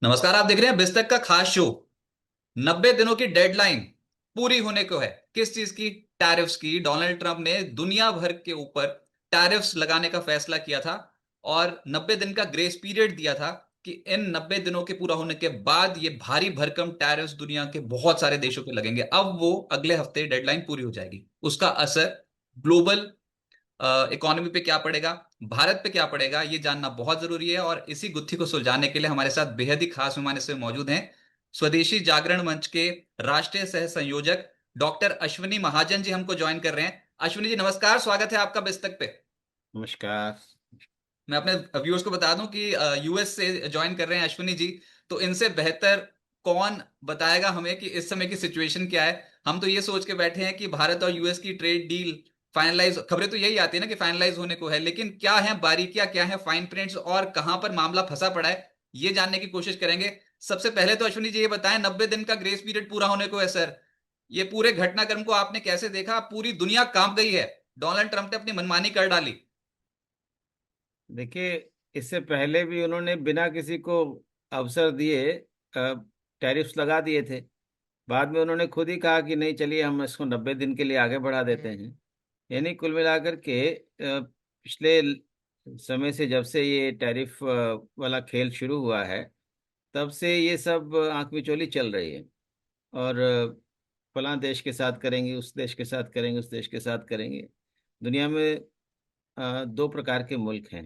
नमस्कार। आप देख रहे हैं बिस्तक का खास शो। 90 दिनों की डेडलाइन पूरी होने को है। किस चीज की? टैरिफ्स की। डोनाल्ड ट्रंप ने दुनिया भर के ऊपर टैरिफ्स लगाने का फैसला किया था और 90 दिन का ग्रेस पीरियड दिया था कि इन 90 दिनों के पूरा होने के बाद ये भारी भरकम टैरिफ्स दुनिया के बहुत सारे देशों पे लगेंगे। अब वो अगले हफ्ते डेडलाइन पूरी हो जाएगी। उसका असर ग्लोबल इकोनॉमी पे क्या पड़ेगा, भारत पे क्या पड़ेगा, ये जानना बहुत जरूरी है। और इसी गुत्थी को सुलझाने के लिए हमारे साथ बेहद ही खास मेहमान इसमें मौजूद हैं। स्वदेशी जागरण मंच के राष्ट्रीय सह संयोजक डॉक्टर अश्विनी महाजन जी हमको ज्वाइन कर रहे हैं। अश्विनी जी नमस्कार, स्वागत है आपका बिस्तक पे। नमस्कार। मैं अपने व्यूअर्स को बता दूं कि यूएस से ज्वाइन कर रहे हैं अश्विनी जी। तो इनसे बेहतर कौन बताएगा हमें कि इस समय की सिचुएशन क्या है। हम तो ये सोच के बैठे हैं कि भारत और यूएस की ट्रेड डील फाइनलाइज, खबरें तो यही आती है ना कि फाइनलाइज होने को है, लेकिन क्या है बारीकियां, क्या है फाइन प्रिंट्स और कहां पर मामला फंसा पड़ा है, ये जानने की कोशिश करेंगे। सबसे पहले तो अश्विनी जी ये बताएं, 90 दिन का ग्रेस पीरियड पूरा होने को है सर। ये पूरे घटनाक्रम को आपने कैसे देखा? पूरी दुनिया कांप गई है। डोनाल्ड ट्रंप ने अपनी मनमानी कर डाली। देखिए, इससे पहले भी उन्होंने बिना किसी को अवसर दिए टैरिफ्स लगा दिए थे। बाद में उन्होंने खुद ही कहा कि नहीं, चलिए हम इसको 90 दिन के लिए आगे बढ़ा देते हैं। यानी कुल मिलाकर के पिछले समय से, जब से ये टैरिफ वाला खेल शुरू हुआ है, तब से ये सब आंख मिचौली चल रही है। और फलां देश के साथ करेंगे, उस देश के साथ करेंगे, उस देश के साथ करेंगे। दुनिया में दो प्रकार के मुल्क हैं।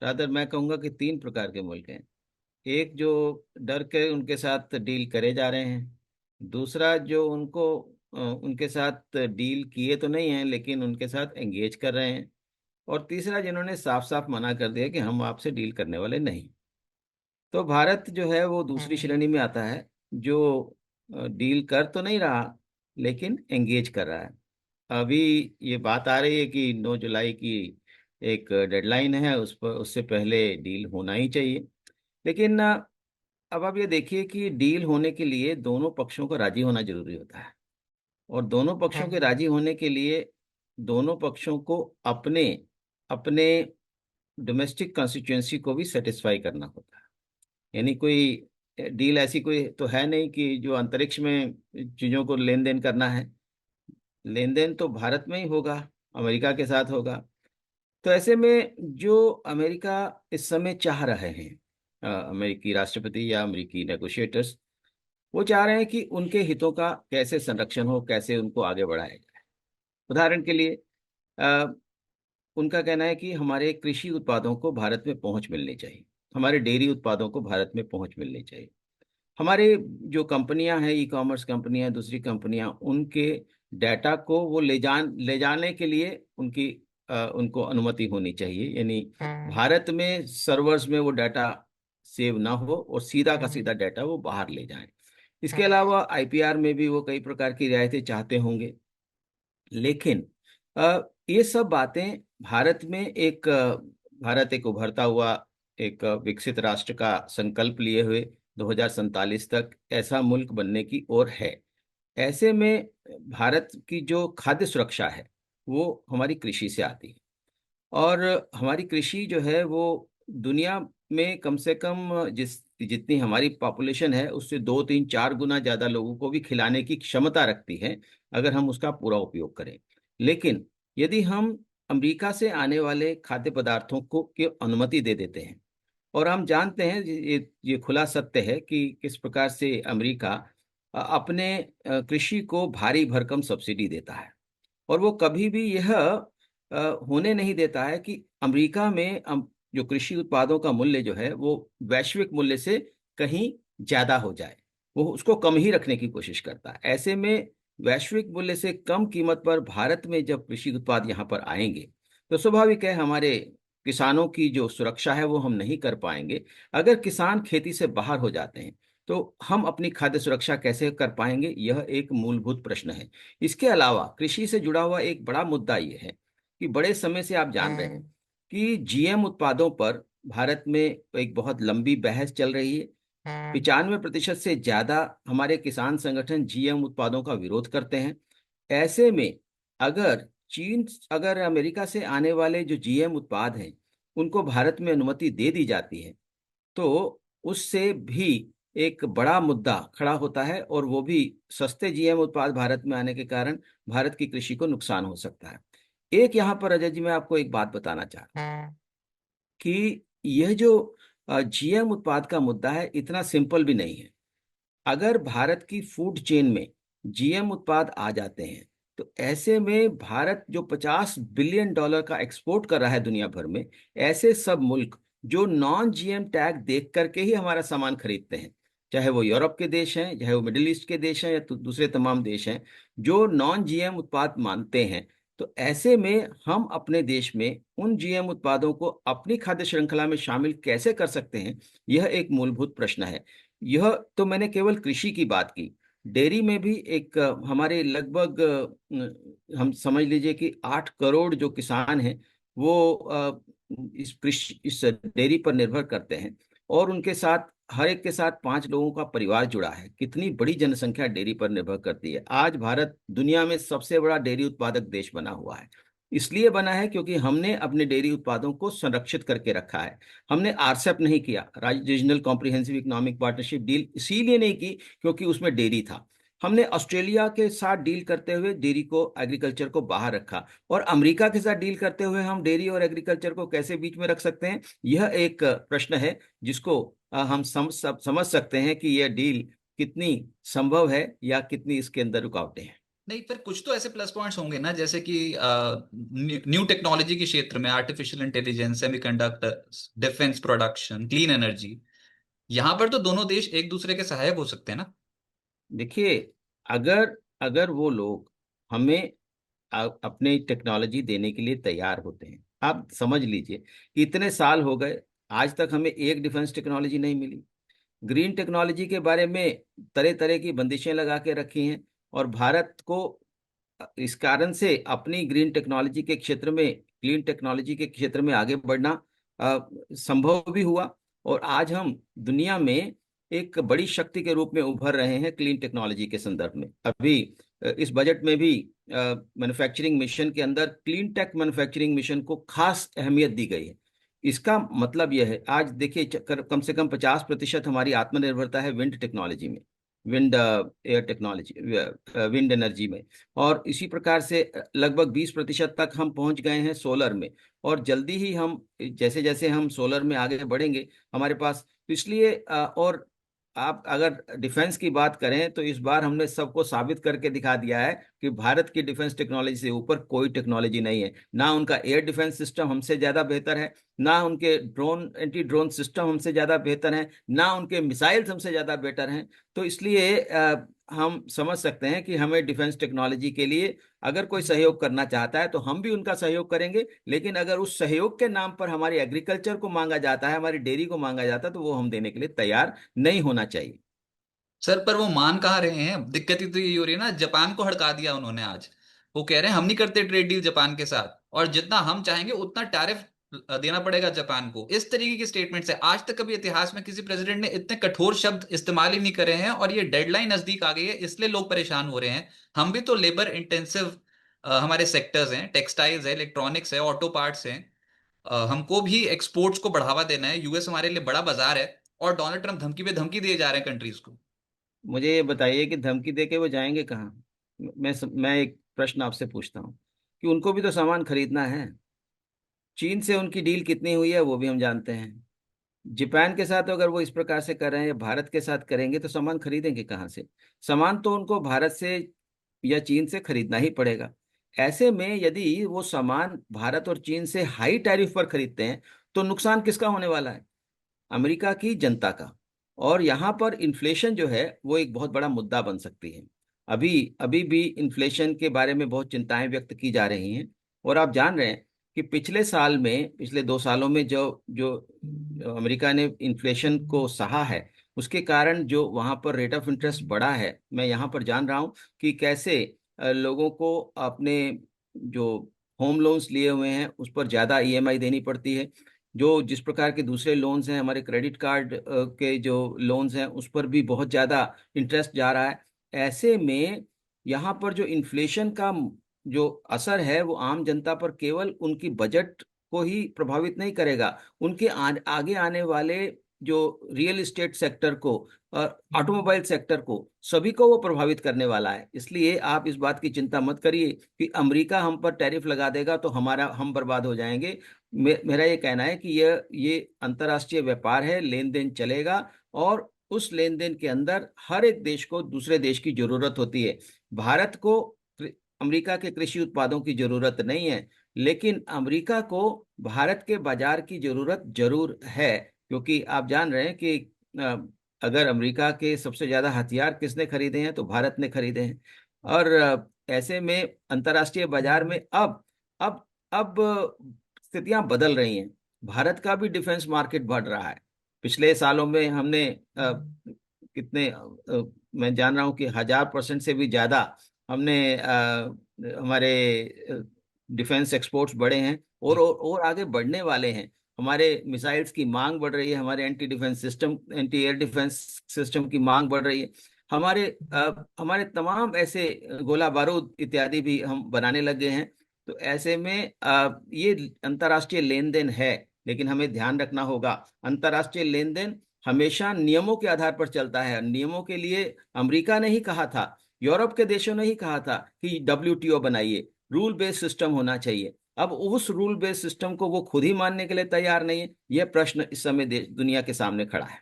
रादर मैं कहूँगा कि तीन प्रकार के मुल्क हैं। एक जो डर के उनके साथ डील करे जा रहे हैं। दूसरा जो उनके साथ डील किए तो नहीं हैं, लेकिन उनके साथ एंगेज कर रहे हैं। और तीसरा जिन्होंने साफ साफ मना कर दिया कि हम आपसे डील करने वाले नहीं। तो भारत जो है वो दूसरी श्रेणी में आता है, जो डील कर तो नहीं रहा, लेकिन एंगेज कर रहा है। अभी ये बात आ रही है कि 9 जुलाई की एक डेडलाइन है, उस पर उससे पहले डील होना ही चाहिए। लेकिन अब आप ये देखिए कि डील होने के लिए दोनों पक्षों को राजी होना जरूरी होता है। और दोनों पक्षों के राजी होने के लिए दोनों पक्षों को अपने अपने डोमेस्टिक कॉन्स्टिट्यूएंसी को भी सेटिस्फाई करना होता है। यानी कोई डील ऐसी कोई तो है नहीं कि जो अंतरिक्ष में चीजों को लेन देन करना है। लेन देन तो भारत में ही होगा, अमेरिका के साथ होगा। तो ऐसे में जो अमेरिका इस समय चाह रहे हैं, अमेरिकी राष्ट्रपति या अमेरिकी नेगोशिएटर्स, वो चाह रहे हैं कि उनके हितों का कैसे संरक्षण हो, कैसे उनको आगे बढ़ाया जाए। उदाहरण के लिए अ, उनका कहना है कि हमारे कृषि उत्पादों को भारत में पहुंच मिलनी चाहिए, हमारे डेयरी उत्पादों को भारत में पहुंच मिलनी चाहिए। हमारे जो कंपनियां हैं, ई कॉमर्स कंपनियां, दूसरी कंपनियां, उनके डाटा को वो ले जाने के लिए उनको अनुमति होनी चाहिए। यानी भारत में सर्वर्स में वो डाटा सेव ना हो और सीधा का सीधा डाटा वो बाहर ले जाएं। इसके अलावा आईपीआर में भी वो कई प्रकार की रियायतें चाहते होंगे। लेकिन ये सब बातें भारत एक उभरता हुआ, एक विकसित राष्ट्र का संकल्प लिए हुए 2047 तक ऐसा मुल्क बनने की ओर है। ऐसे में भारत की जो खाद्य सुरक्षा है वो हमारी कृषि से आती है। और हमारी कृषि जो है वो दुनिया में कम से कम जितनी हमारी पॉपुलेशन है उससे 2 3 4 गुना ज्यादा लोगों को भी खिलाने की क्षमता रखती है, अगर हम उसका पूरा उपयोग करें। लेकिन यदि हम अमेरिका से आने वाले खाद्य पदार्थों को की अनुमति दे देते हैं, और हम जानते हैं ये खुला सत्य है कि किस प्रकार से अमेरिका अपने कृषि को भारी भरकम सब्सिडी देता है। और वो कभी भी यह होने नहीं देता है कि अमेरिका में जो कृषि उत्पादों का मूल्य जो है वो वैश्विक मूल्य से कहीं ज्यादा हो जाए। वो उसको कम ही रखने की कोशिश करता है। ऐसे में वैश्विक मूल्य से कम कीमत पर भारत में जब कृषि उत्पाद यहाँ पर आएंगे, तो स्वाभाविक है हमारे किसानों की जो सुरक्षा है वो हम नहीं कर पाएंगे। अगर किसान खेती से बाहर हो जाते हैं तो हम अपनी खाद्य सुरक्षा कैसे कर पाएंगे, यह एक मूलभूत प्रश्न है। इसके अलावा कृषि से जुड़ा हुआ एक बड़ा मुद्दा यह है कि बड़े समय से आप जान रहे हैं कि जीएम उत्पादों पर भारत में एक बहुत लंबी बहस चल रही है। 95% से ज्यादा हमारे किसान संगठन जीएम उत्पादों का विरोध करते हैं। ऐसे में अगर अगर अमेरिका से आने वाले जो जीएम उत्पाद हैं उनको भारत में अनुमति दे दी जाती है, तो उससे भी एक बड़ा मुद्दा खड़ा होता है, और वो भी सस्ते जीएम उत्पाद भारत में आने के कारण भारत की कृषि को नुकसान हो सकता है। एक यहाँ पर अजय जी मैं आपको एक बात बताना चाह रहा हूं कि यह जो जीएम उत्पाद का मुद्दा है इतना सिंपल भी नहीं है। अगर भारत की फूड चेन में जीएम उत्पाद आ जाते हैं तो ऐसे में भारत जो $50 बिलियन का एक्सपोर्ट कर रहा है दुनिया भर में, ऐसे सब मुल्क जो नॉन जीएम टैग देख करके ही हमारा सामान खरीदते हैं, चाहे वो यूरोप के देश हैं, चाहे वो मिडिल ईस्ट के देश हैं, या तो दूसरे तमाम देश हैं जो नॉन जीएम उत्पाद मानते हैं, तो ऐसे में हम अपने देश में उन जीएम उत्पादों को अपनी खाद्य श्रृंखला में शामिल कैसे कर सकते हैं, यह एक मूलभूत प्रश्न है। यह तो मैंने केवल कृषि की बात की। डेयरी में भी एक हमारे लगभग हम समझ लीजिए कि 8 करोड़ जो किसान हैं वो इस कृषि इस डेयरी पर निर्भर करते हैं, और उनके साथ हर एक के साथ 5 लोगों का परिवार जुड़ा है। कितनी बड़ी जनसंख्या डेयरी पर निर्भर करती है। आज भारत दुनिया में सबसे बड़ा डेयरी उत्पादक देश बना हुआ है। इसलिए बना है क्योंकि हमने अपने डेयरी उत्पादों को संरक्षित करके रखा है। हमने आरसेप नहीं किया, regional comprehensive economic partnership deal, इसीलिए नहीं की क्योंकि उसमें डेयरी था। हमने ऑस्ट्रेलिया के साथ डील करते हुए डेयरी को, एग्रीकल्चर को बाहर रखा, और अमेरिका के साथ डील करते हुए हम डेयरी और एग्रीकल्चर को कैसे बीच में रख सकते हैं, यह एक प्रश्न है जिसको हम समझ सकते हैं कि यह डील कितनी संभव है या कितनी इसके अंदर रुकावटें हैं। नहीं, पर कुछ तो ऐसे प्लस पॉइंट्स होंगे ना, जैसे कि न्यू टेक्नोलॉजी के क्षेत्र में artificial intelligence, semiconductors, defence production, clean energy, यहाँ पर तो दोनों देश एक दूसरे के सहायक हो सकते हैं ना। देखिए, अगर अगर वो लोग हमें अपने टेक्नोलॉजी देने के लिए तैयार होते हैं, आप समझ लीजिए कि इतने साल हो गए, आज तक हमें एक डिफेंस टेक्नोलॉजी नहीं मिली। ग्रीन टेक्नोलॉजी के बारे में तरह तरह की बंदिशें लगा के रखी हैं, और भारत को इस कारण से अपनी ग्रीन टेक्नोलॉजी के क्षेत्र में, क्लीन टेक्नोलॉजी के क्षेत्र में आगे बढ़ना संभव भी हुआ, और आज हम दुनिया में एक बड़ी शक्ति के रूप में उभर रहे हैं क्लीन टेक्नोलॉजी के संदर्भ में। अभी इस बजट में भी मैन्युफैक्चरिंग मिशन के अंदर क्लीन टेक मैन्युफैक्चरिंग मिशन को खास अहमियत दी गई है। इसका मतलब यह है, आज देखिए कम से कम 50% हमारी आत्मनिर्भरता है विंड टेक्नोलॉजी में, wind air technology, wind energy में। और इसी प्रकार से लगभग 20% तक हम पहुंच गए हैं सोलर में, और जल्दी ही हम, जैसे जैसे हम सोलर में आगे बढ़ेंगे हमारे पास, तो इसलिए और आप अगर डिफेंस की बात करें तो इस बार हमने सबको साबित करके दिखा दिया है कि भारत की डिफेंस टेक्नोलॉजी से ऊपर कोई टेक्नोलॉजी नहीं है। ना उनका एयर डिफेंस सिस्टम हमसे ज्यादा बेहतर है, ना उनके ड्रोन, एंटी ड्रोन सिस्टम हमसे ज्यादा बेहतर हैं, ना उनके मिसाइल्स हमसे ज्यादा बेटर हैं। तो इसलिए हम समझ सकते हैं कि हमें डिफेंस टेक्नोलॉजी के लिए अगर कोई सहयोग करना चाहता है तो हम भी उनका सहयोग करेंगे, लेकिन अगर उस सहयोग के नाम पर हमारी एग्रीकल्चर को मांगा जाता है, हमारी डेयरी को मांगा जाता है, तो वो हम देने के लिए तैयार नहीं होना चाहिए। सर, पर वो मान कहाँ रहे हैं? दिक्कत ही तो ये हो रही है ना, जापान को हड़का दिया उन्होंने आज। वो कह रहे हैं हम नहीं करते ट्रेड डील जापान के साथ, और जितना हम चाहेंगे उतना टैरिफ देना पड़ेगा जापान को। इस तरीके की स्टेटमेंट से आज तक कभी इतिहास में किसी प्रेसिडेंट ने इतने कठोर शब्द इस्तेमाल ही नहीं करे हैं, और ये डेडलाइन नजदीक आ गई है इसलिए लोग परेशान हो रहे हैं। हम भी तो लेबर इंटेंसिव हमारे सेक्टर्स हैं, टेक्सटाइल्स है, इलेक्ट्रॉनिक्स है, ऑटो पार्ट्स हैं। हमको भी एक्सपोर्ट्स को बढ़ावा देना है, यूएस हमारे लिए बड़ा बाजार है, और डोनाल्ड ट्रंप धमकी पे धमकी दिए जा रहे हैं कंट्रीज को। मुझे ये बताइए कि धमकी दे के वो जाएंगे कहाँ? मैं एक प्रश्न आपसे पूछता हूँ कि उनको भी तो सामान खरीदना है। चीन से उनकी डील कितनी हुई है वो भी हम जानते हैं। जापान के साथ अगर वो इस प्रकार से कर रहे हैं या भारत के साथ करेंगे तो सामान खरीदेंगे कहाँ से? सामान तो उनको भारत से या चीन से खरीदना ही पड़ेगा। ऐसे में यदि वो सामान भारत और चीन से हाई टैरिफ पर खरीदते हैं तो नुकसान किसका होने वाला है? अमेरिका की जनता का। और यहाँ पर इन्फ्लेशन जो है वो एक बहुत बड़ा मुद्दा बन सकती है। अभी अभी भी इन्फ्लेशन के बारे में बहुत चिंताएं व्यक्त की जा रही हैं। और आप जान रहे हैं कि पिछले साल में, पिछले 2 सालों में जो जो अमेरिका ने इन्फ्लेशन को सहा है, उसके कारण जो वहाँ पर रेट ऑफ इंटरेस्ट बढ़ा है, मैं यहाँ पर जान रहा हूँ कि कैसे लोगों को अपने जो होम लोन्स लिए हुए हैं उस पर ज़्यादा ईएमआई देनी पड़ती है। जो जिस प्रकार के दूसरे लोन्स हैं, हमारे क्रेडिट कार्ड के जो लोन्स हैं, उस पर भी बहुत ज़्यादा इंटरेस्ट जा रहा है। ऐसे में यहाँ पर जो इन्फ्लेशन का जो असर है वो आम जनता पर केवल उनकी बजट को ही प्रभावित नहीं करेगा, उनके आगे आने वाले जो रियल एस्टेट सेक्टर को और ऑटोमोबाइल सेक्टर को, सभी को वो प्रभावित करने वाला है। इसलिए आप इस बात की चिंता मत करिए कि अमेरिका हम पर टैरिफ लगा देगा तो हम बर्बाद हो जाएंगे। मेरा ये कहना है कि ये अंतर्राष्ट्रीय व्यापार है, लेन देन चलेगा, और उस लेन देन के अंदर हर एक देश को दूसरे देश की जरूरत होती है। भारत को अमेरिका के कृषि उत्पादों की जरूरत नहीं है, लेकिन अमेरिका को भारत के बाजार की जरूरत जरूर है, क्योंकि आप जान रहे हैं कि अ, अगर अमेरिका के सबसे ज्यादा हथियार किसने खरीदे हैं तो भारत ने खरीदे हैं। और ऐसे में अंतर्राष्ट्रीय बाजार में अब स्थितियां बदल रही हैं। भारत का भी डिफेंस मार्केट बढ़ रहा है। पिछले सालों में हमने कितने मैं जान रहा हूं कि 1000% से भी ज्यादा हमने हमारे डिफेंस एक्सपोर्ट्स बढ़े हैं, और आगे बढ़ने वाले हैं। हमारे मिसाइल्स की मांग बढ़ रही है, हमारे एंटी एयर डिफेंस सिस्टम की मांग बढ़ रही है। हमारे तमाम ऐसे गोला बारूद इत्यादि भी हम बनाने लगे हैं। तो ऐसे में ये अंतर्राष्ट्रीय लेन देन है, लेकिन हमें ध्यान रखना होगा, अंतर्राष्ट्रीय लेन देन हमेशा नियमों के आधार पर चलता है। नियमों के लिए अमेरिका ने ही कहा था, यूरोप के देशों ने ही कहा था कि WTO बनाइए, रूल बेस्ड सिस्टम होना चाहिए। अब उस रूल बेस्ड सिस्टम को वो खुद ही मानने के लिए तैयार नहीं है। यह प्रश्न इस समय दुनिया के सामने खड़ा है।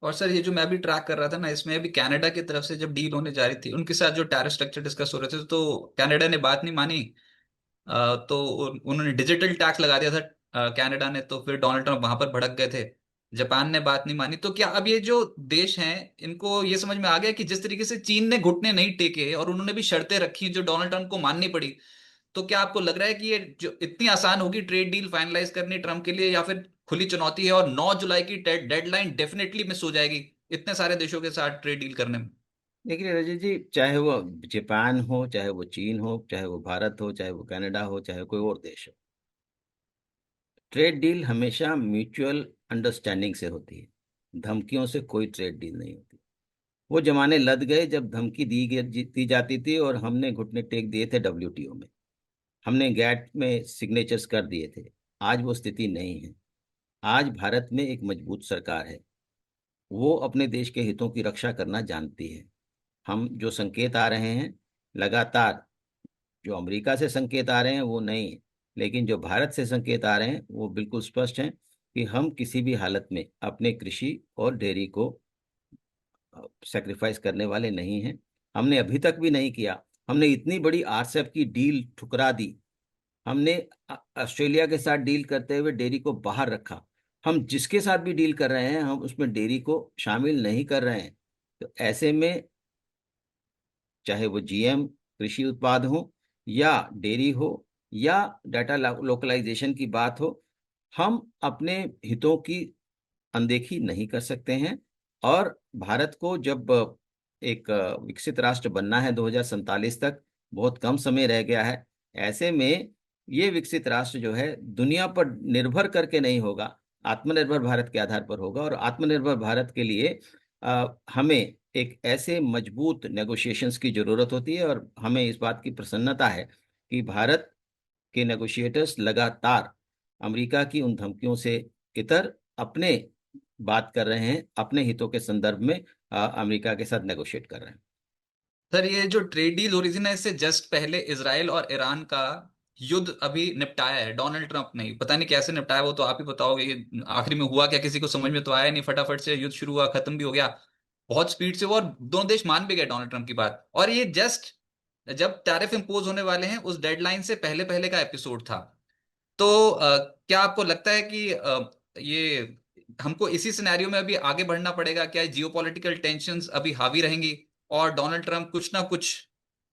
और सर ये जो मैं भी ट्रैक कर रहा था ना, इसमें अभी कनाडा की तरफ से जब डील होने जा रही थी, उनके साथ जो टैरिफ स्ट्रक्चर डिस्कस हो रहे थे, तो कनाडा ने बात नहीं मानी। तो उन्होंने डिजिटल टैक्स लगा दिया था कनाडा ने, तो फिर डोनाल्ड ट्रंप वहां पर भड़क गए थे। जापान ने बात नहीं मानी। तो क्या अब ये जो देश हैं, इनको ये समझ में आ गया कि जिस तरीके से चीन ने घुटने नहीं टेके और उन्होंने भी शर्तें रखी जो डोनाल्ड ट्रंप को माननी पड़ी, तो क्या आपको लग रहा है कि ये जो इतनी आसान होगी ट्रेड डील फाइनलाइज करनी ट्रंप के लिए, या फिर खुली चुनौती है और 9 जुलाई की डेडलाइन डेफिनेटली मिस हो जाएगी इतने सारे देशों के साथ ट्रेड डील करने में? देखिए रजत जी, चाहे वो जापान हो, चाहे वो चीन हो, चाहे वो भारत हो, चाहे वो कनाडा हो, चाहे कोई और देश हो, ट्रेड डील हमेशा म्यूचुअल अंडरस्टैंडिंग से होती है। धमकियों से कोई ट्रेड डील नहीं होती। वो जमाने लद गए जब धमकी दी जाती थी और हमने घुटने टेक दिए थे WTO में, हमने गैट में सिग्नेचर्स कर दिए थे। आज वो स्थिति नहीं है। आज भारत में एक मजबूत सरकार है, वो अपने देश के हितों की रक्षा करना जानती है। हम जो संकेत आ रहे हैं लगातार, जो अमेरिका से संकेत आ रहे हैं वो नहीं है, लेकिन जो भारत से संकेत आ रहे हैं वो बिल्कुल स्पष्ट हैं कि हम किसी भी हालत में अपने कृषि और डेयरी को सेक्रीफाइस करने वाले नहीं हैं। हमने अभी तक भी नहीं किया। हमने इतनी बड़ी RCEP की डील ठुकरा दी। हमने ऑस्ट्रेलिया के साथ डील करते हुए डेयरी को बाहर रखा। हम जिसके साथ भी डील कर रहे हैं हम उसमें डेयरी को शामिल नहीं कर रहे हैं। तो ऐसे में चाहे वो GM कृषि उत्पाद हो, या डेयरी हो, या डाटा लोकलाइजेशन की बात हो, हम अपने हितों की अनदेखी नहीं कर सकते हैं। और भारत को जब एक विकसित राष्ट्र बनना है 2047 तक, बहुत कम समय रह गया है। ऐसे में ये विकसित राष्ट्र जो है दुनिया पर निर्भर करके नहीं होगा, आत्मनिर्भर भारत के आधार पर होगा। और आत्मनिर्भर भारत के लिए हमें एक ऐसे मजबूत नेगोशिएशंस की जरूरत होती है। और हमें इस बात की प्रसन्नता है कि भारत के नेगोशिएटर्स लगातार अमेरिका की उन धमकियों से इतर अपने बात कर रहे हैं, अपने हितों के संदर्भ में अमेरिका के साथ नेगोशिएट कर रहे हैं। सर ये जो ट्रेड डील हो रही थी ना, इससे जस्ट पहले इसराइल और ईरान का युद्ध अभी निपटाया है डोनाल्ड ट्रंप ने। पता नहीं कैसे निपटाया, वो तो आप ही बताओगे। ये आखिरी में हुआ क्या, किसी को समझ में तो आया नहीं। फटाफट से युद्ध शुरू हुआ, खत्म भी हो गया बहुत स्पीड से वो, और दोनों देश मान भी गए डोनाल्ड ट्रंप की बात। और ये जस्ट जब टैरिफ इंपोज होने वाले हैं उस डेडलाइन से पहले पहले का एपिसोड था। तो क्या आपको लगता है कि ये हमको इसी सिनेरियो में अभी आगे बढ़ना पड़ेगा? क्या जियोपॉलिटिकल टेंशंस अभी हावी रहेंगी और डोनाल्ड ट्रंप कुछ ना कुछ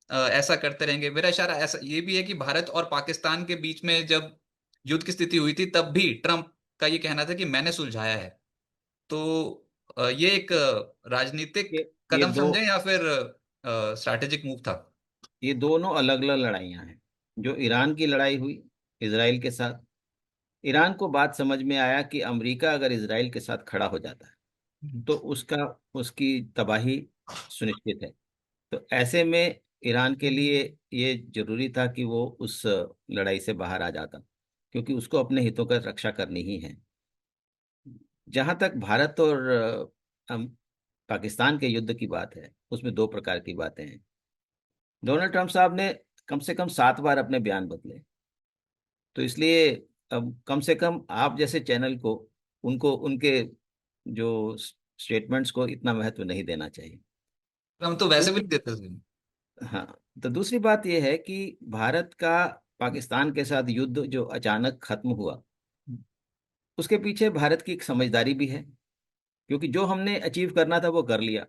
ऐसा करते रहेंगे? मेरा इशारा ऐसा ये भी है कि भारत और पाकिस्तान के बीच में जब युद्ध की स्थिति हुई थी, तब भी ट्रंप का ये कहना था कि मैंने सुलझाया है। तो ये एक राजनीतिक ये कदम दो समझें या फिर स्ट्रैटेजिक मूव था? ये दोनों अलग अलग लड़ाइयां हैं। जो ईरान की लड़ाई हुई इसराइल के साथ, ईरान को बात समझ में आया कि अमेरिका अगर इसराइल के साथ खड़ा हो जाता है हम्म। तो उसकी तबाही सुनिश्चित है। तो ऐसे में ईरान के लिए ये जरूरी था कि वो उस लड़ाई से बाहर आ जाता, क्योंकि उसको अपने हितों का रक्षा करनी ही है। जहां तक भारत और पाकिस्तान के युद्ध की बात है, उसमें दो प्रकार की बातें हैं। डोनाल्ड ट्रंप साहब ने कम से कम 7 बार अपने बयान बदले। तो इसलिए अब कम से कम आप जैसे चैनल को, उनको उनके जो स्टेटमेंट्स को इतना महत्व नहीं देना चाहिए। हम तो वैसे भी दूसरी, नहीं देते थे। हाँ, तो दूसरी बात यह है कि भारत का पाकिस्तान के साथ युद्ध जो अचानक खत्म हुआ, उसके पीछे भारत की एक समझदारी भी है, क्योंकि जो हमने अचीव करना था वो कर लिया।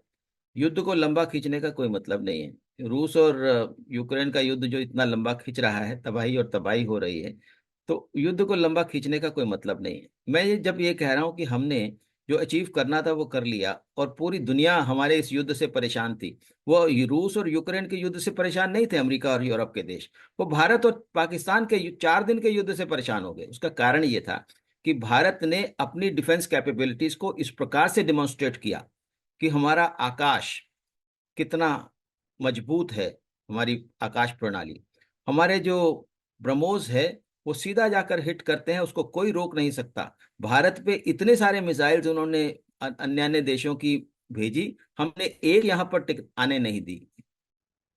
युद्ध को लंबा खींचने का कोई मतलब नहीं है। रूस और यूक्रेन का युद्ध जो इतना लंबा खींच रहा है, तबाही और तबाही हो रही है, तो युद्ध को लंबा खींचने का कोई मतलब नहीं है। जब ये कह रहा हूं कि हमने जो अचीव करना था वो कर लिया, और पूरी दुनिया हमारे इस युद्ध से परेशान थी। वो रूस और यूक्रेन के युद्ध से परेशान नहीं थे अमेरिका और यूरोप के देश, वो भारत और पाकिस्तान के 4 दिन के युद्ध से परेशान हो गए। उसका कारण ये था कि भारत ने अपनी डिफेंस कैपेबिलिटीज को इस प्रकार से डिमॉन्स्ट्रेट किया कि हमारा आकाश कितना मजबूत है, हमारी आकाश प्रणाली, हमारे जो ब्रह्मोस है वो सीधा जाकर हिट करते हैं, उसको कोई रोक नहीं सकता। भारत पे इतने सारे मिसाइल्स उन्होंने अन्य अन्य देशों की भेजी, हमने एक यहाँ पर टिक आने नहीं दी,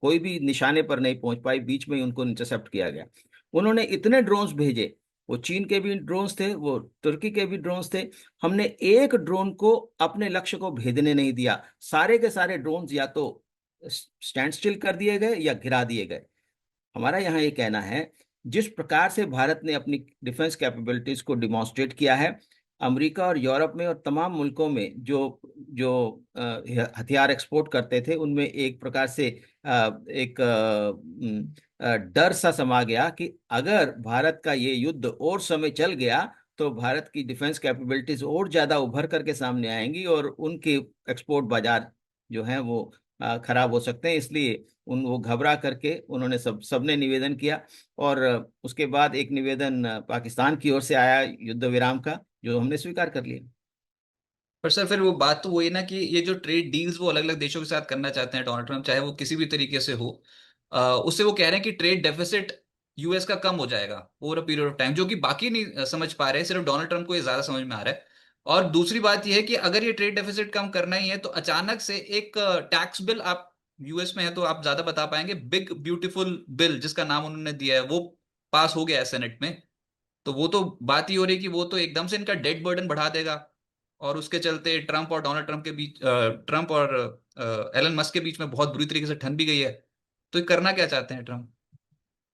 कोई भी निशाने पर नहीं पहुंच पाई, बीच में ही उनको इंटरसेप्ट किया गया। उन्होंने इतने ड्रोन्स भेजे, वो चीन के भी ड्रोन्स थे, वो तुर्की के भी ड्रोन्स थे, हमने एक ड्रोन को अपने लक्ष्य को भेदने नहीं दिया। सारे के सारे ड्रोन्स या तो स्टैंड स्टिल कर दिए गए या गिरा दिए गए। हमारा यहाँ ये कहना है, जिस प्रकार से भारत ने अपनी डिफेंस कैपेबिलिटीज को डिमॉन्स्ट्रेट किया है, अमेरिका और यूरोप में और तमाम मुल्कों में जो जो हथियार एक्सपोर्ट करते थे, उनमें एक प्रकार से एक डर सा समा गया कि अगर भारत का ये युद्ध और समय चल गया तो भारत की डिफेंस कैपेबिलिटीज और ज्यादा उभर करके सामने आएंगी, और उनके एक्सपोर्ट बाजार जो हैं वो खराब हो सकते हैं। इसलिए उन वो घबरा करके उन्होंने सबने निवेदन किया, और उसके बाद एक निवेदन पाकिस्तान की ओर से आया युद्ध विराम का, जो हमने स्वीकार कर लिया। पर सर फिर वो बात तो वही ना कि ये जो ट्रेड डील्स वो अलग अलग देशों के साथ करना चाहते हैं डोनाल्ड ट्रम्प, चाहे वो किसी भी तरीके से हो, उससे वो कह रहे हैं कि ट्रेड डेफिसिट यूएस का कम हो जाएगा over a period of time, जो कि बाकी नहीं समझ पा रहे, सिर्फ डोनाल्ड ट्रम्प को ये ज्यादा समझ में आ रहा है। और दूसरी बात यह है कि अगर ये ट्रेड डेफिसिट कम करना ही है तो अचानक से एक टैक्स बिल, आप यूएस में है तो आप ज्यादा बता पाएंगे, बिग ब्यूटीफुल बिल जिसका नाम उन्होंने दिया है, वो पास हो गया है सेनेट में। तो वो तो बात ही हो रही है कि वो तो एकदम से इनका डेट बर्डन बढ़ा देगा। और उसके चलते ट्रम्प और डोनाल्ड ट्रम्प के बीच, ट्रम्प और एलन मस्क के बीच में बहुत बुरी तरीके से ठन भी गई है। तो ये करना क्या चाहते हैं ट्रम्प?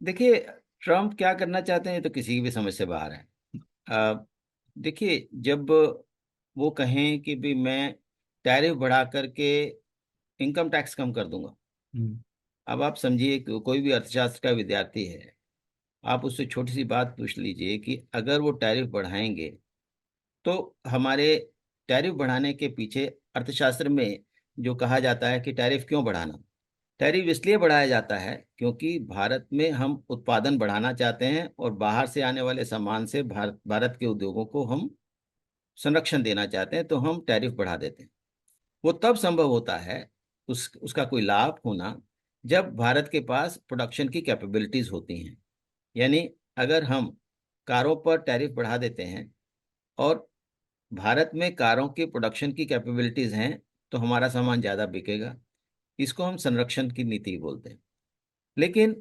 देखिए, ट्रम्प क्या करना चाहते हैं ये तो किसी की भी समझ से बाहर है। अ, देखिए, जब वो कहें कि भी मैं टैरिफ बढ़ा करके इनकम टैक्स कम कर दूंगा, हम्म। अब आप समझिए कि कोई भी अर्थशास्त्र का विद्यार्थी है, आप उससे छोटी सी बात पूछ लीजिए कि अगर वो टैरिफ बढ़ाएंगे तो हमारे टैरिफ बढ़ाने के पीछे अर्थशास्त्र में जो कहा जाता है कि टैरिफ क्यों बढ़ाना, टैरिफ इसलिए बढ़ाया जाता है क्योंकि भारत में हम उत्पादन बढ़ाना चाहते हैं, और बाहर से आने वाले सामान से भारत भारत के उद्योगों को हम संरक्षण देना चाहते हैं, तो हम टैरिफ बढ़ा देते हैं। वो तब संभव होता है, उसका कोई लाभ होना, जब भारत के पास प्रोडक्शन की कैपेबिलिटीज होती हैं। यानी अगर हम कारों पर टैरिफ बढ़ा देते हैं और भारत में कारों की प्रोडक्शन की कैपेबिलिटीज हैं, तो हमारा सामान ज्यादा बिकेगा। इसको हम संरक्षण की नीति बोलते हैं। लेकिन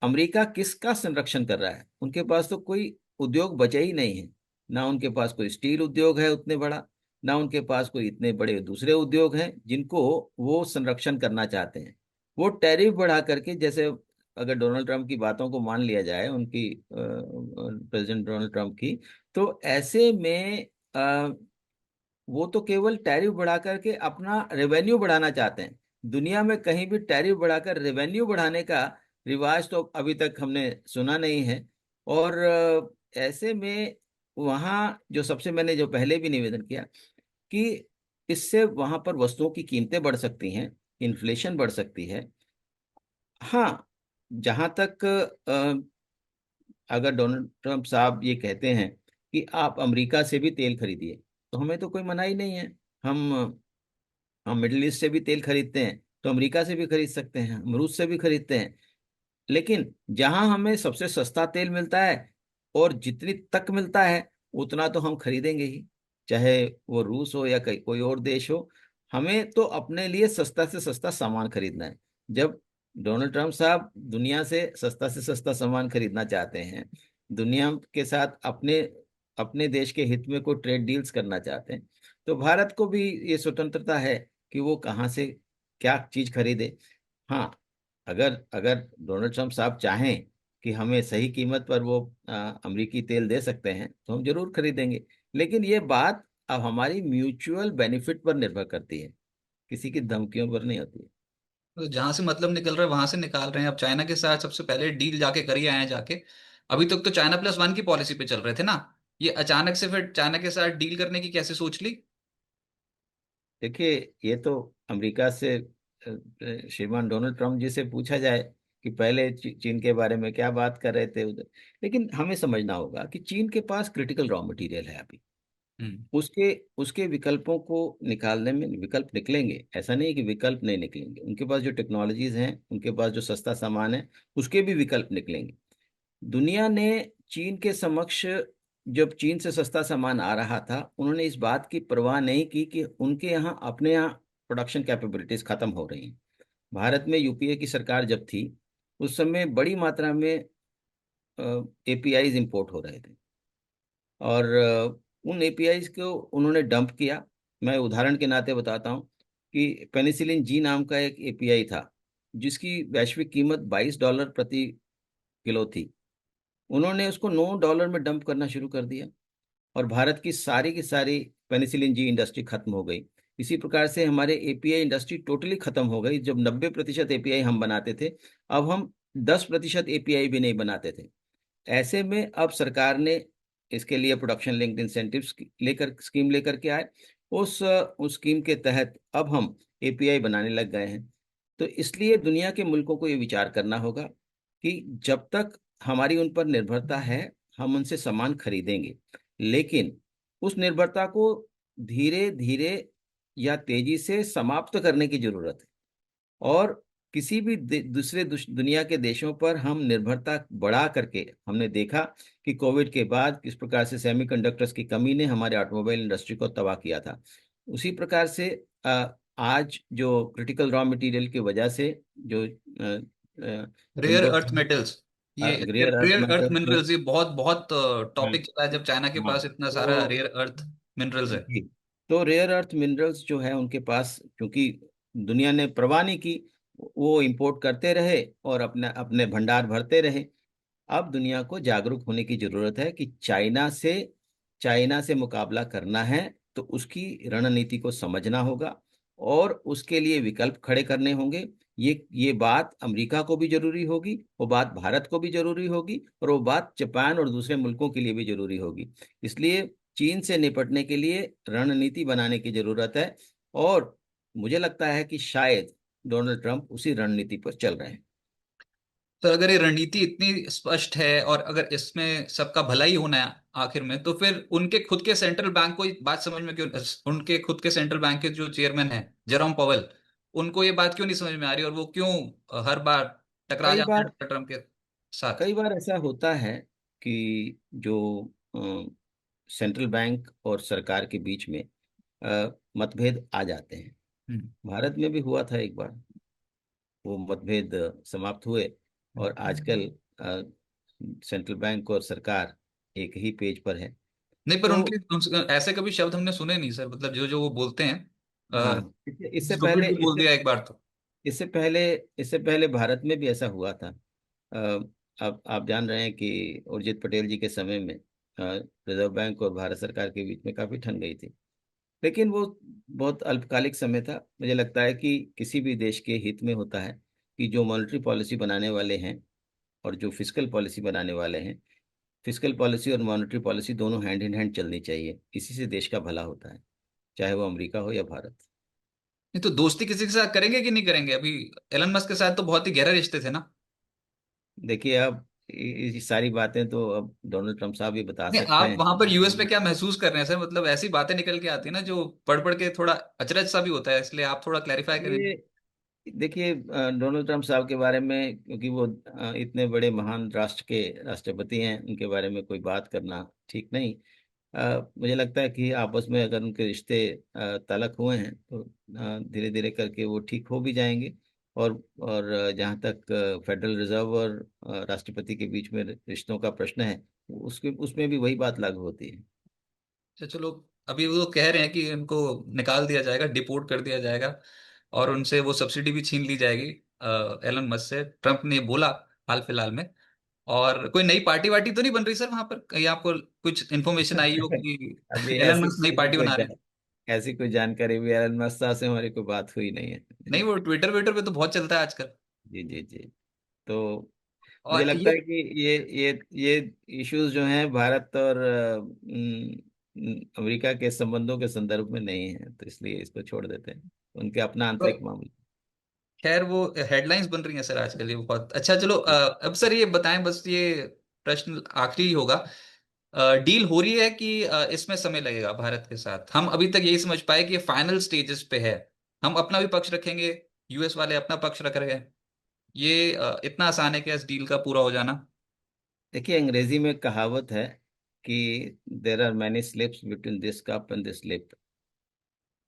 अमेरिका किसका संरक्षण कर रहा है? उनके पास तो कोई उद्योग बचे ही नहीं है। ना उनके पास कोई स्टील उद्योग है उतने बड़ा, ना उनके पास कोई इतने बड़े दूसरे उद्योग हैं जिनको वो संरक्षण करना चाहते हैं। वो टैरिफ बढ़ा करके, जैसे अगर डोनाल्ड ट्रंप की बातों को मान लिया जाए, उनकी प्रेसिडेंट डोनाल्ड ट्रंप की, तो ऐसे में वो तो केवल टैरिफ बढ़ा करके अपना रेवेन्यू बढ़ाना चाहते हैं। दुनिया में कहीं भी टैरिफ बढ़ाकर रेवेन्यू बढ़ाने का रिवाज तो अभी तक हमने सुना नहीं है। और ऐसे में वहाँ जो सबसे मैंने जो पहले भी निवेदन किया कि इससे वहाँ पर वस्तुओं की कीमतें बढ़ सकती हैं, इन्फ्लेशन बढ़ सकती है। हाँ, जहाँ तक अगर डोनाल्ड ट्रंप साहब ये कहते हैं कि आप अमेरिका से भी तेल खरीदिए, तो हमें तो कोई मनाही नहीं है। हम हम मिडिल ईस्ट से भी तेल खरीदते हैं, तो अमेरिका से भी खरीद सकते हैं, हम रूस से भी खरीदते हैं। लेकिन जहां हमें सबसे सस्ता तेल मिलता है, और जितनी तक मिलता है उतना तो हम खरीदेंगे ही। चाहे वो रूस हो या कोई और देश हो, हमें तो अपने लिए सस्ता से सस्ता सामान खरीदना है। जब डोनाल्ड ट्रंप साहब दुनिया से सस्ता सामान खरीदना चाहते हैं, दुनिया के साथ अपने अपने देश के हित में कोई ट्रेड डील्स करना चाहते हैं, तो भारत को भी ये स्वतंत्रता है कि वो कहाँ से क्या चीज खरीदे। हाँ, अगर अगर डोनाल्ड ट्रंप साहब चाहें कि हमें सही कीमत पर वो अमेरिकी तेल दे सकते हैं तो हम जरूर खरीदेंगे। लेकिन ये बात अब हमारी म्यूचुअल बेनिफिट पर निर्भर करती है, किसी की धमकियों पर नहीं होती है। तो जहां से मतलब निकल रहा है वहां से निकाल रहे हैं। अब चाइना के साथ सबसे पहले डील जाके करिए आए हैं जाके। अभी तक तो चाइना प्लस वन की पॉलिसी पे चल रहे थे ना। ये अचानक से फिर चाइना के साथ डील करने की कैसे सोच ली? देखिए, ये तो अमेरिका से श्रीमान डोनाल्ड ट्रंप जी से पूछा जाए कि पहले चीन के बारे में क्या बात कर रहे थे उधर। लेकिन हमें समझना होगा कि चीन के पास क्रिटिकल रॉ मटेरियल है अभी। हम्म। उसके उसके विकल्पों को निकालने में विकल्प निकलेंगे, ऐसा नहीं है कि विकल्प नहीं निकलेंगे। उनके पास जो टेक्नोलॉजीज हैं, उनके पास जो सस्ता सामान है, उसके भी विकल्प निकलेंगे। दुनिया ने चीन के समक्ष, जब चीन से सस्ता सामान आ रहा था, उन्होंने इस बात की परवाह नहीं की कि उनके यहाँ अपने यहाँ प्रोडक्शन कैपेबिलिटीज खत्म हो रही हैं। भारत में यूपीए की सरकार जब थी, उस समय बड़ी मात्रा में एपीआईज इंपोर्ट हो रहे थे, और उन एपीआईज को उन्होंने डंप किया। मैं उदाहरण के नाते बताता हूँ कि पेनिसिलिन जी नाम का एक एपीआई था, जिसकी वैश्विक कीमत $22 प्रति किलो थी। उन्होंने उसको $9 में डंप करना शुरू कर दिया, और भारत की सारी पेनिसिलिन जी इंडस्ट्री खत्म हो गई। इसी प्रकार से हमारे एपीआई इंडस्ट्री टोटली खत्म हो गई। जब 90% एपीआई हम बनाते थे, अब हम 10% एपीआई भी नहीं बनाते थे। ऐसे में अब सरकार ने इसके लिए प्रोडक्शन लिंक्ड इंसेंटिव्स लेकर स्कीम लेकर के आए। उस स्कीम के तहत अब हम एपीआई बनाने लग गए हैं। तो इसलिए दुनिया के मुल्कों को ये विचार करना होगा कि जब तक हमारी उन पर निर्भरता है, हम उनसे सामान खरीदेंगे। लेकिन उस निर्भरता को धीरे धीरे या तेजी से समाप्त करने की जरूरत है। और किसी भी दूसरे दुनिया के देशों पर हम निर्भरता बढ़ा करके, हमने देखा कि कोविड के बाद किस प्रकार से सेमीकंडक्टर्स की कमी ने हमारे ऑटोमोबाइल इंडस्ट्री को तबाह किया था। उसी प्रकार से आज जो क्रिटिकल रॉ मटेरियल की वजह से जो रेयर टिम्बर, अर्थ मेटल्स, ये ग्रेयर अर्थ रेयर अर्थ मेटल्स में, मिनरल्स, ये बहुत बहुत हाँ, टॉपिक चला है जब चाइना के हाँ, पास इतना सारा तो रेयर अर्थ मिनरल्स है। जी, तो रेयर अर्थ मिनरल्स जो है उनके पास, क्योंकि दुनिया ने परवाह नहीं की, वो इंपोर्ट करते रहे और अपने अपने भंडार भरते रहे। अब दुनिया को जागरूक होने की जरूरत है कि चाइना से मुकाबला करना है तो उसकी रणनीति को समझना होगा, और उसके लिए विकल्प खड़े करने होंगे। ये बात अमेरिका को भी जरूरी होगी, वो बात भारत को भी जरूरी होगी, और वो बात जापान और दूसरे मुल्कों के लिए भी जरूरी होगी। इसलिए चीन से निपटने के लिए रणनीति बनाने की जरूरत है, और मुझे लगता है कि शायद डोनाल्ड ट्रंप उसी रणनीति पर चल रहे हैं। तो अगर ये रणनीति इतनी स्पष्ट है और अगर इसमें सबका भला ही होना है आखिर में, तो फिर उनके खुद के सेंट्रल बैंक को ये बात समझ में क्यों, उनके खुद के सेंट्रल बैंक के जो चेयरमैन है जेरोम पवेल, उनको ये बात क्यों नहीं समझ में आ रही और वो क्यों हर बार टकरा कई जाते बार हैं ट्रम्प के साथ? कई बार ऐसा होता है कि जो सेंट्रल बैंक और सरकार के बीच में मतभेद आ जाते हैं। हम्म। भारत में भी हुआ था एक बार, वो मतभेद समाप्त हुए, और आजकल सेंट्रल बैंक और सरकार एक ही पेज पर है। नहीं, पर तो ऐसे कभी शब्द हमने सुने नहीं सर, मतलब जो जो वो बोलते हैं, हाँ, इससे स्टूपिड पहले भी बोल इससे दिया एक बार तो। इससे पहले इससे पहले भारत में भी ऐसा हुआ था। अ, अब आप जान रहे हैं कि उर्जित पटेल जी के समय में रिजर्व बैंक और भारत सरकार के बीच में काफी ठन गई थी। लेकिन वो बहुत अल्पकालिक समय था। मुझे लगता है कि किसी भी देश के हित में होता है कि जो मॉनेटरी पॉलिसी बनाने वाले हैं और जो फिस्कल पॉलिसी बनाने वाले हैं, फिस्कल पॉलिसी और मॉनेटरी पॉलिसी दोनों हैंड इन हैंड चलनी चाहिए। इसी से देश का भला होता है, चाहे वो अमेरिका हो या भारत। नहीं तो दोस्ती किसी के साथ करेंगे कि नहीं करेंगे? अभी एलन मस्क के साथ तो बहुत ही गहरे रिश्ते थे ना। देखिए, अब ये सारी बातें तो अब डोनाल्ड ट्रंप साहब भी बता नहीं, सकते आप हैं। वहां पर यूएस पे क्या महसूस कर रहे हैं सर? मतलब ऐसी बातें निकल के आती है ना जो पढ़ पढ़ के थोड़ा अचरज सा भी होता है, इसलिए आप थोड़ा क्लैरिफाई करें। ये देखिए, डोनाल्ड ट्रंप साहब के बारे में, क्योंकि वो इतने बड़े महान राष्ट्र के राष्ट्रपति हैं, उनके बारे में कोई बात करना ठीक नहीं। मुझे लगता है कि आपस में अगर उनके रिश्ते तलक हुए हैं तो धीरे धीरे करके वो ठीक हो भी जाएंगे। और जहाँ तक फेडरल रिजर्व और राष्ट्रपति के बीच में रिश्तों का प्रश्न है, उसके उसमें भी वही बात लागू होती है। अच्छा चलो, अभी वो कह रहे हैं कि इनको निकाल दिया जाएगा, डिपोर्ट कर दिया जाएगा, और उनसे वो सब्सिडी भी छीन ली जाएगी एलन मस्क से, ट्रम्प ने बोला हाल फिलहाल में। और कोई नई पार्टी वार्टी तो नहीं बन रही सर वहां पर? कहीं आपको कुछ इन्फॉर्मेशन आई हो कि अभी एलन ऐसी मस्क नई ऐसी पार्टी कोई बना रहे हैं? ऐसी कोई जानकारी भी एलन मस्क साहब से हमारी कोई बात हुई नहीं है। नहीं, वो ट्विटर ट्विटर पे तो बहुत चलता है आजकल। जी जी जी। तो मुझे और लगता ये है कि ये इश्यूज जो हैं भारत और अमेरिका के संबंधों के संदर्भ में नहीं है, तो इसलिए इसको छोड़ देते हैं, उनके अपना आंतरिक मामला। खैर वो हेडलाइंस बन रही हैं सर आजकल, ये बहुत अच्छा। चलो अब सर ये बताएं, बस ये प्रश्न आखिरी ही होगा। डील हो रही है कि इसमें समय लगेगा भारत के साथ? हम अभी तक यही समझ पाए कि ये फाइनल स्टेजेस पे है, हम अपना भी पक्ष रखेंगे, यूएस वाले अपना पक्ष रख रहे हैं। ये इतना आसान है कि इस डील का पूरा हो जाना? देखिए, अंग्रेजी में कहावत है कि there are many slips between this cup and this lip.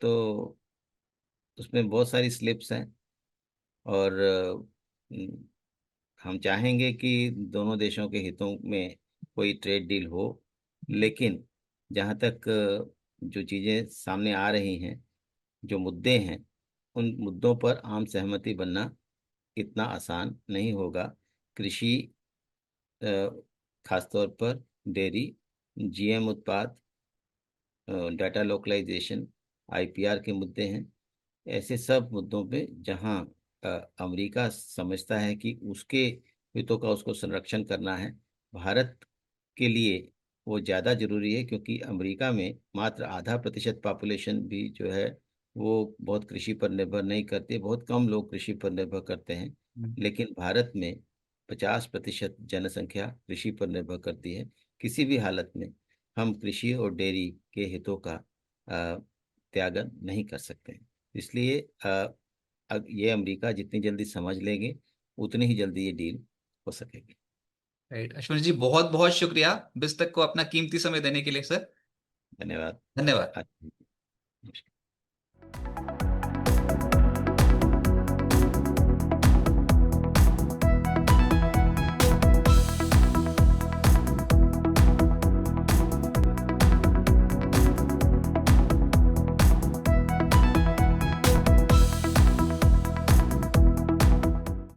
तो उसमें बहुत सारी स्लिप्स हैं। और हम चाहेंगे कि दोनों देशों के हितों में कोई ट्रेड डील हो, लेकिन जहाँ तक जो चीज़ें सामने आ रही हैं, जो मुद्दे हैं, उन मुद्दों पर आम सहमति बनना इतना आसान नहीं होगा। कृषि, अ, खासतौर पर डेयरी, जीएम उत्पाद, डाटा लोकलाइजेशन, आईपीआर के मुद्दे हैं। ऐसे सब मुद्दों पे जहां अ, अमेरिका समझता है कि उसके हितों का उसको संरक्षण करना है, भारत के लिए वो ज़्यादा जरूरी है, क्योंकि अमेरिका में मात्र आधा प्रतिशत पॉपुलेशन भी जो है वो बहुत कृषि पर निर्भर नहीं करती, बहुत कम लोग कृषि पर निर्भर करते हैं। हम्म। लेकिन भारत में 50% जनसंख्या कृषि पर निर्भर करती है। किसी भी हालत में हम कृषि और डेयरी के हितों का त्याग नहीं कर सकते हैं। इसलिए ये अमेरिका जितनी जल्दी समझ लेंगे, उतनी ही जल्दी ये डील हो सकेगी। राइट, अश्विन जी बहुत बहुत शुक्रिया बिस्तक को अपना कीमती समय देने के लिए सर। धन्यवाद। धन्यवाद। अच्छा।